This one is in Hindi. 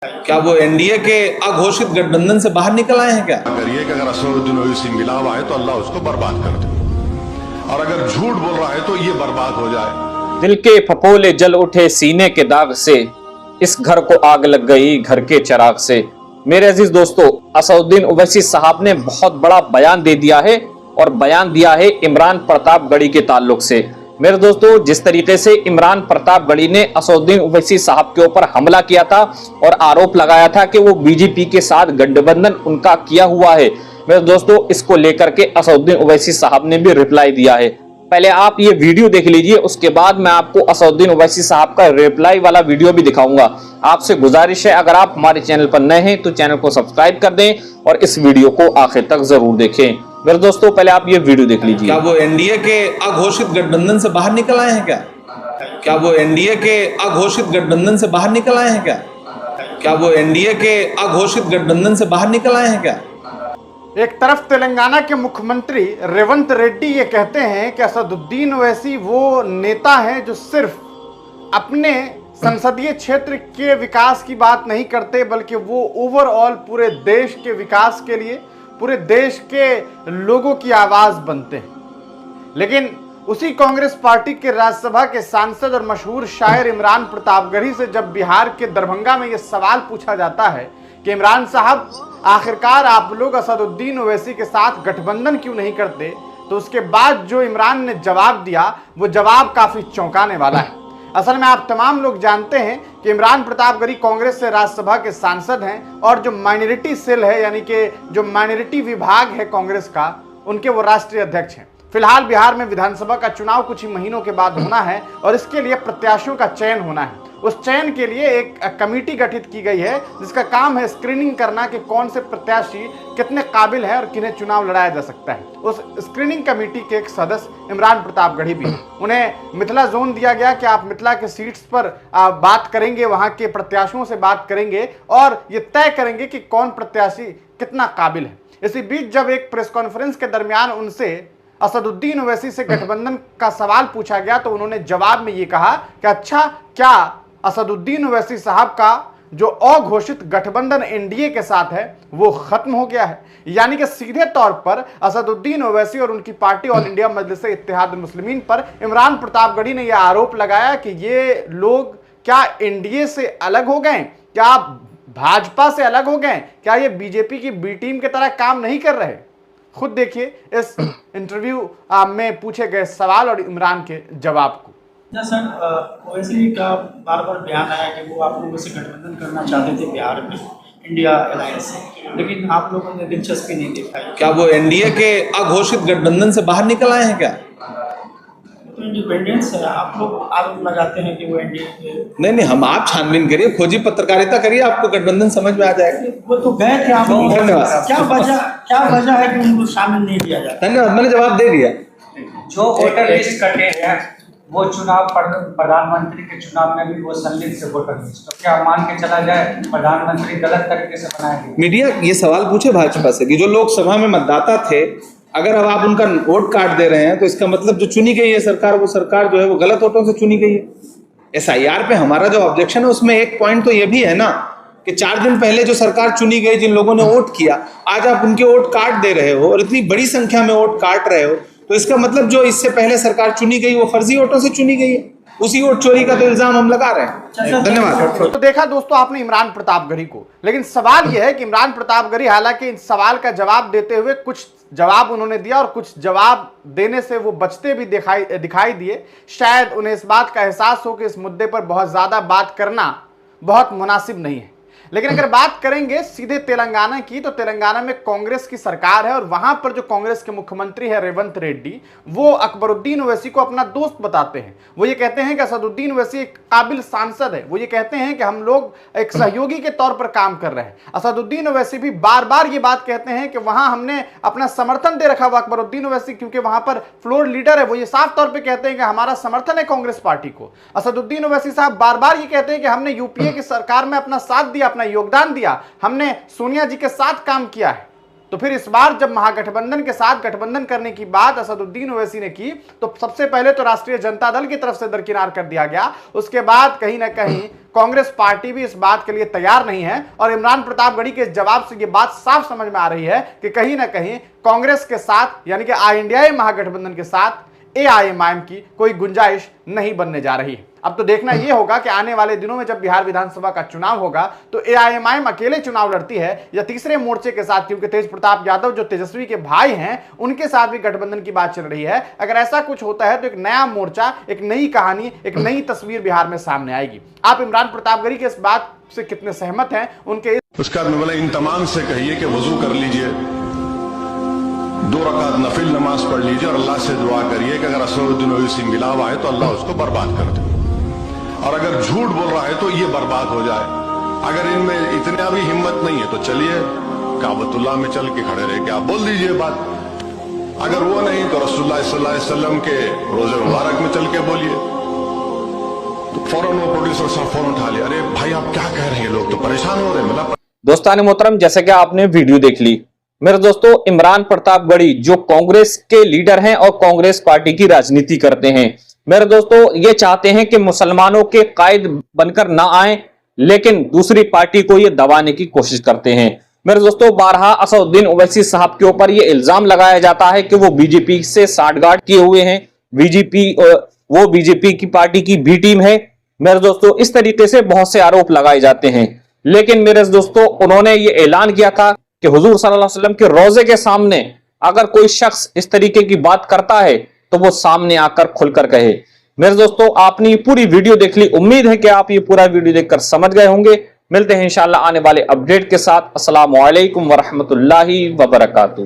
क्या वो एनडीए के अघोषित गठबंधन से बाहर निकल आए हैं क्या? करिए कि अगर असदुद्दीन ओवैसी मिला हुआ है तो अल्लाह उसको बर्बाद कर दे, और अगर झूठ बोल रहा है तो ये बर्बाद हो जाए। दिल के फपोले जल उठे सीने के दाग से, इस घर को आग लग गई घर के चिराग से। मेरे अजीज दोस्तों, असदुद्दीन ओवैसी साहब ने बहुत बड़ा बयान दे दिया है और बयान दिया है इमरान प्रतापगढ़ी के ताल्लुक से। मेरे दोस्तों, जिस तरीके से इमरान प्रतापगढ़ी ने असदुद्दीन ओवैसी साहब के ऊपर हमला किया था और आरोप लगाया था कि वो बीजेपी के साथ गठबंधन उनका किया हुआ है, मेरे दोस्तों इसको लेकर के असदुद्दीन ओवैसी साहब ने भी रिप्लाई दिया है। पहले आप ये वीडियो देख लीजिए, उसके बाद मैं आपको असदुद्दीन ओवैसी साहब का रिप्लाई वाला वीडियो भी दिखाऊंगा। आपसे गुजारिश है, अगर आप हमारे चैनल पर नए हैं तो चैनल को सब्सक्राइब कर दें और इस वीडियो को आखिर तक जरूर देखें। मेरे दोस्तों, पहले आप ये वीडियो देख लीजिए। क्या वो एनडीए के अघोषित गठबंधन से बाहर निकल आए हैं क्या? क्या वो एनडीए के अघोषित गठबंधन से बाहर निकल आए हैं क्या? क्या वो एनडीए के अघोषित गठबंधन से बाहर निकल आए हैं क्या? एक तरफ तेलंगाना के मुख्यमंत्री रेवंत रेड्डी ये कहते हैं कि असदुद्दीन ओवैसी वो नेता हैं जो सिर्फ अपने संसदीय क्षेत्र के विकास की बात नहीं करते, बल्कि वो ओवरऑल पूरे देश के विकास के लिए पूरे देश के लोगों की आवाज बनते हैं। लेकिन उसी कांग्रेस पार्टी के राज्यसभा के सांसद और मशहूर शायर इमरान प्रतापगढ़ी से जब बिहार के दरभंगा में यह सवाल पूछा जाता है कि इमरान साहब, आखिरकार आप लोग असदुद्दीन ओवैसी के साथ गठबंधन क्यों नहीं करते, तो उसके बाद जो इमरान ने जवाब दिया वो जवाब काफी चौंकाने वाला है। असल में आप तमाम लोग जानते हैं कि इमरान प्रतापगढ़ी कांग्रेस से राज्यसभा के सांसद हैं और जो माइनॉरिटी सेल है, यानी कि जो माइनॉरिटी विभाग है कांग्रेस का, उनके वो राष्ट्रीय अध्यक्ष हैं। फिलहाल बिहार में विधानसभा का चुनाव कुछ ही महीनों के बाद होना है और इसके लिए प्रत्याशियों का चयन होना है। उस चयन के लिए एक कमेटी गठित की गई है जिसका काम है स्क्रीनिंग करना कि कौन से प्रत्याशी कितने काबिल है और किन्हें चुनाव लड़ाया जा सकता है। उस स्क्रीनिंग कमेटी के एक सदस्य इमरान प्रतापगढ़ी भी हैं। उन्हें मिथिला जोन दिया गया कि आप मिथिला के सीट्स पर बात करेंगे, वहां के प्रत्याशियों से बात करेंगे और ये तय करेंगे कि कौन प्रत्याशी कितना काबिल है। इसी बीच जब एक प्रेस कॉन्फ्रेंस के दरमियान उनसे असदुद्दीन ओवैसी से गठबंधन का सवाल पूछा गया तो उन्होंने जवाब में ये कहा कि अच्छा, क्या असदुद्दीन ओवैसी साहब का जो अघोषित गठबंधन एनडीए के साथ है वो खत्म हो गया है। यानी कि सीधे तौर पर असदुद्दीन ओवैसी और उनकी पार्टी ऑल इंडिया मजलिस इत्तेहाद मुस्लिमीन पर इमरान प्रतापगढ़ी ने यह आरोप लगाया कि ये लोग क्या एनडीए से अलग हो गए, क्या भाजपा से अलग हो गए, क्या ये बीजेपी की बी टीम की तरह काम नहीं कर रहे। खुद देखिए इस इंटरव्यू में पूछे गए सवाल और इमरान के जवाब को। सर, ओवैसी का बार बार बयान आया कि वो आप लोगों से गठबंधन करना चाहते थे बिहार में इंडिया अलायंस से, लेकिन आप लोगों ने दिलचस्पी नहीं दिखाई। क्या वो एनडीए के अघोषित गठबंधन से बाहर निकल आए हैं क्या? तो इंडिपेंडेंस है, आप लोग आरोप लगाते हैं कि वो एनडीए। नहीं, हम आप छानबीन करिए, खोजी पत्रकारिता करिए, आपको गठबंधन समझ में आ जाएगा। वो तो गए थे आप। धन्यवाद। क्या वजह है कि उनको शामिल नहीं किया जाता? धन्यवाद, मैंने जवाब दे दिया। जो वोटर लिस्ट कटे हैं वो चुनाव प्रधानमंत्री के चुनाव में भी वो संलिप्त से वोटर लिस्ट, तो क्या मान के चला जाए प्रधानमंत्री गलत तरीके से बनाए गए? मीडिया ये सवाल पूछे भाजपा से कि जो लोकसभा में मतदाता थे, अगर अब आप उनका वोट काट दे रहे हैं तो इसका मतलब जो चुनी गई है सरकार, वो सरकार जो है वो गलत वोटों से चुनी गई है। एसआईआर पे हमारा जो ऑब्जेक्शन है उसमें एक पॉइंट तो ये भी है ना कि 4 दिन पहले जो सरकार चुनी गई, जिन लोगों ने वोट किया, आज आप उनके वोट काट दे रहे हो और इतनी बड़ी संख्या में वोट काट रहे हो, तो इसका मतलब जो इससे पहले सरकार चुनी गई वो फर्जी वोटों से चुनी गई है। उसी वोट चोरी का तो इल्जाम हम लगा रहे हैं। धन्यवाद। तो देखा दोस्तों आपने इमरान प्रतापगढ़ी को, लेकिन सवाल यह है कि इमरान प्रतापगढ़ी हालांकि इस सवाल का जवाब देते हुए कुछ जवाब उन्होंने दिया और कुछ जवाब देने से वो बचते भी दिखाई दिए। शायद उन्हें इस बात का एहसास हो कि इस मुद्दे पर बहुत ज्यादा बात करना बहुत मुनासिब नहीं है। लेकिन अगर बात करेंगे सीधे तेलंगाना की, तो तेलंगाना में कांग्रेस की सरकार है और वहां पर जो कांग्रेस के मुख्यमंत्री है रेवंत रेड्डी, वो अकबरुद्दीन ओवैसी को अपना दोस्त बताते हैं। वो ये कहते हैं कि असदुद्दीन ओवैसी एक काबिल सांसद है। वो ये कहते हैं कि हम लोग एक सहयोगी के तौर पर काम कर रहे हैं। असदुद्दीन ओवैसी भी बार बार ये बात कहते हैं कि वहां हमने अपना समर्थन दे रखा हुआ अकबरुद्दीन ओवैसी, क्योंकि वहां पर फ्लोर लीडर है। वो ये साफ तौर पर कहते हैं कि हमारा समर्थन है कांग्रेस पार्टी को। असदुद्दीन ओवैसी साहब बार बार ये कहते हैं कि हमने यूपीए की सरकार में अपना साथ दिया, अपना योगदान दिया, हमने सोनिया जी के साथ काम किया है। तो फिर इस बार जब महागठबंधन के साथ गठबंधन करने की बात असदुद्दीन ओवैसी ने की तो सबसे पहले तो राष्ट्रीय जनता दल की तरफ से दरकिनार कर दिया गया। उसके बाद कहीं ना कहीं कांग्रेस पार्टी भी इस बात के लिए तैयार नहीं है और इमरान प्रतापगढ़ी के जवाब से यह बात साफ समझ में आ रही है कि कहीं ना कहीं कांग्रेस के साथ यानी कि ऑल इंडिया महागठबंधन के साथ AIMIM की कोई गुंजाइश नहीं बनने जा रही। अब तो देखना यह होगा कि आने वाले दिनों में जब बिहार विधानसभा का चुनाव होगा तो AIMIM अकेले चुनाव लड़ती है या तीसरे मोर्चे के साथ, क्योंकि तेज प्रताप यादव जो तेजस्वी के भाई हैं उनके साथ भी गठबंधन की बात चल रही है। अगर ऐसा कुछ होता है तो एक नया मोर्चा, एक नई कहानी, एक नई तस्वीर बिहार में सामने आएगी। आप इमरान प्रतापगढ़ी के इस बात से कितने सहमत हैं? उनके उसका बोला इन तमाम से कहिए कि वजू कर लीजिए, 2 रकात नफिल नमाज पढ़ लीजिए और अल्लाह से दुआ करिए कि अगर असदुद्दीन ओवैसी मिलाव आए तो अल्लाह उसको बर्बाद कर दे, और अगर झूठ बोल रहा है तो ये बर्बाद हो जाए। अगर इनमें इतना भी हिम्मत नहीं है तो चलिए काबतुल्लाह में चल के खड़े रह के आप बोल दीजिए बात। अगर वो नहीं तो रसूलुल्लाह सल्लल्लाहु अलैहि वसल्लम के रोजे मुबारक में चल के बोलिए। तो फौरन वो प्रोड्यूसर साहब फोन उठा लिया, अरे भाई आप क्या कह रहे हैं, लोग तो परेशान हो रहे हैं। मतलब दोस्तान मोहतरम, जैसे कि आपने वीडियो देख ली मेरे दोस्तों, इमरान प्रतापगढ़ी जो कांग्रेस के लीडर हैं और कांग्रेस पार्टी की राजनीति करते हैं, मेरे दोस्तों ये चाहते हैं कि मुसलमानों के कायद बनकर ना आए, लेकिन दूसरी पार्टी को ये दबाने की कोशिश करते हैं। मेरे दोस्तों, बारहा असदुद्दीन ओवैसी साहब के ऊपर ये इल्जाम लगाया जाता है कि वो बीजेपी से साठगांठ किए हुए हैं, वो बीजेपी की पार्टी की बी टीम है। मेरे दोस्तों, इस तरीके से बहुत से आरोप लगाए जाते हैं, लेकिन मेरे दोस्तों उन्होंने ये ऐलान किया था कि हुजूर सल्लल्लाहु अलैहि वसल्लम के रोजे के सामने अगर कोई शख्स इस तरीके की बात करता है तो वो सामने आकर खुलकर कहे। मेरे दोस्तों, आपने ये पूरी वीडियो देख ली, उम्मीद है कि आप ये पूरा वीडियो देखकर समझ गए होंगे। मिलते हैं इंशाल्लाह आने वाले अपडेट के साथ। अस्सलामु अलैकुम वरहमतुल्लाहि वबरकातुहू।